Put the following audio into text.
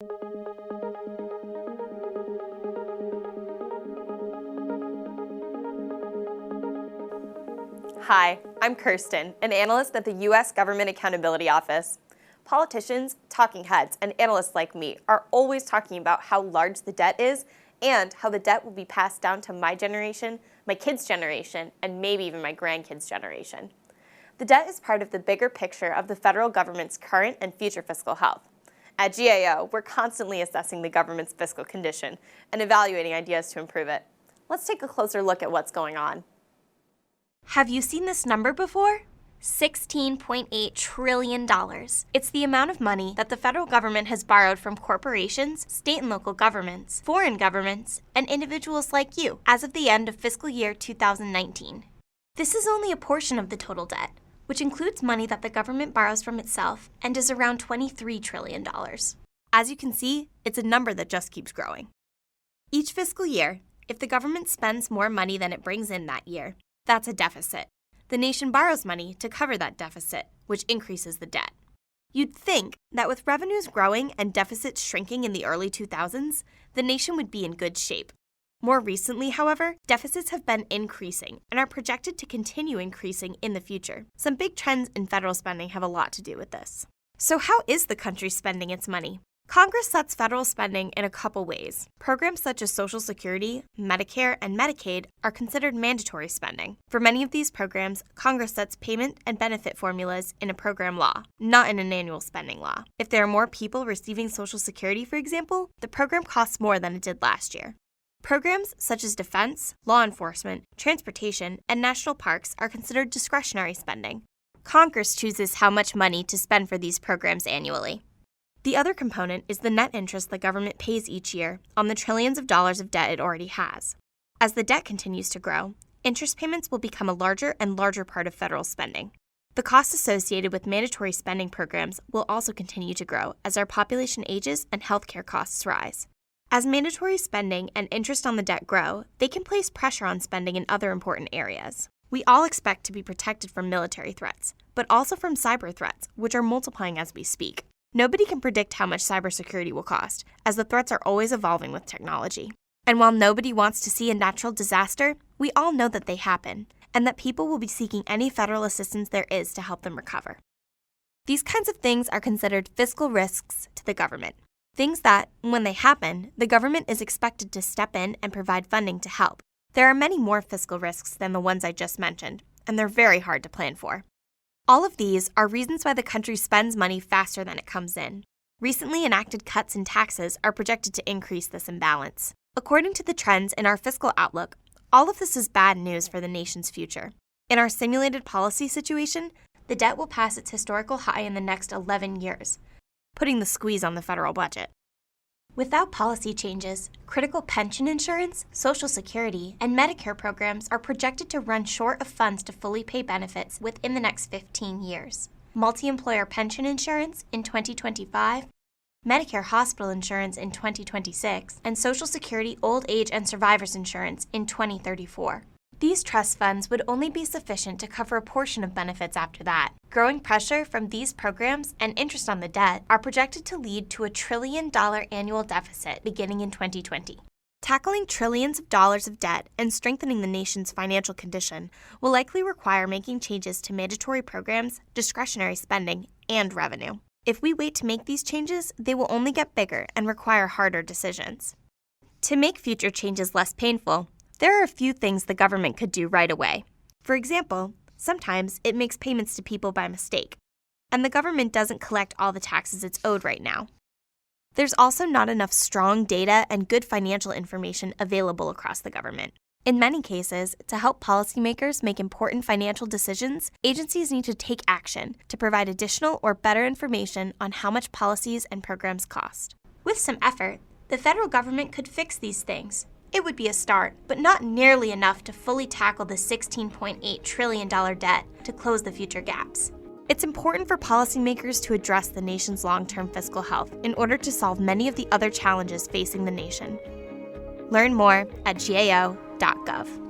Hi, I'm Kirsten, an analyst at the U.S. Government Accountability Office. Politicians, talking heads, and analysts like me are always talking about how large the debt is and how the debt will be passed down to my generation, my kids' generation, and maybe even my grandkids' generation. The debt is part of the bigger picture of the federal government's current and future fiscal health. At GAO, we're constantly assessing the government's fiscal condition and evaluating ideas to improve it. Let's take a closer look at what's going on. Have you seen this number before? $16.8 trillion. It's the amount of money that the federal government has borrowed from corporations, state and local governments, foreign governments, and individuals like you as of the end of fiscal year 2019. This is only a portion of the total debt, which includes money that the government borrows from itself and is around $23 trillion. As you can see, it's a number that just keeps growing. Each fiscal year, if the government spends more money than it brings in that year, that's a deficit. The nation borrows money to cover that deficit, which increases the debt. You'd think that with revenues growing and deficits shrinking in the early 2000s, the nation would be in good shape. More recently, however, deficits have been increasing and are projected to continue increasing in the future. Some big trends in federal spending have a lot to do with this. So how is the country spending its money? Congress sets federal spending in a couple ways. Programs such as Social Security, Medicare, and Medicaid are considered mandatory spending. For many of these programs, Congress sets payment and benefit formulas in a program law, not in an annual spending law. If there are more people receiving Social Security, for example, the program costs more than it did last year. Programs such as defense, law enforcement, transportation, and national parks are considered discretionary spending. Congress chooses how much money to spend for these programs annually. The other component is the net interest the government pays each year on the trillions of dollars of debt it already has. As the debt continues to grow, interest payments will become a larger and larger part of federal spending. The costs associated with mandatory spending programs will also continue to grow as our population ages and healthcare costs rise. As mandatory spending and interest on the debt grow, they can place pressure on spending in other important areas. We all expect to be protected from military threats, but also from cyber threats, which are multiplying as we speak. Nobody can predict how much cybersecurity will cost, as the threats are always evolving with technology. And while nobody wants to see a natural disaster, we all know that they happen, and that people will be seeking any federal assistance there is to help them recover. These kinds of things are considered fiscal risks to the government. Things that, when they happen, the government is expected to step in and provide funding to help. There are many more fiscal risks than the ones I just mentioned, and they're very hard to plan for. All of these are reasons why the country spends money faster than it comes in. Recently enacted cuts in taxes are projected to increase this imbalance. According to the trends in our fiscal outlook, all of this is bad news for the nation's future. In our simulated policy situation, the debt will pass its historical high in the next 11 years, putting the squeeze on the federal budget. Without policy changes, critical pension insurance, Social Security, and Medicare programs are projected to run short of funds to fully pay benefits within the next 15 years. Multi-employer pension insurance in 2025, Medicare hospital insurance in 2026, and Social Security old age and survivors insurance in 2034. These trust funds would only be sufficient to cover a portion of benefits after that. Growing pressure from these programs and interest on the debt are projected to lead to a $1 trillion annual deficit beginning in 2020. Tackling trillions of dollars of debt and strengthening the nation's financial condition will likely require making changes to mandatory programs, discretionary spending, and revenue. If we wait to make these changes, they will only get bigger and require harder decisions. To make future changes less painful, there are a few things the government could do right away. For example, sometimes it makes payments to people by mistake, and the government doesn't collect all the taxes it's owed right now. There's also not enough strong data and good financial information available across the government. In many cases, to help policymakers make important financial decisions, agencies need to take action to provide additional or better information on how much policies and programs cost. With some effort, the federal government could fix these things. It would be a start, but not nearly enough to fully tackle the $16.8 trillion debt to close the future gaps. It's important for policymakers to address the nation's long-term fiscal health in order to solve many of the other challenges facing the nation. Learn more at gao.gov.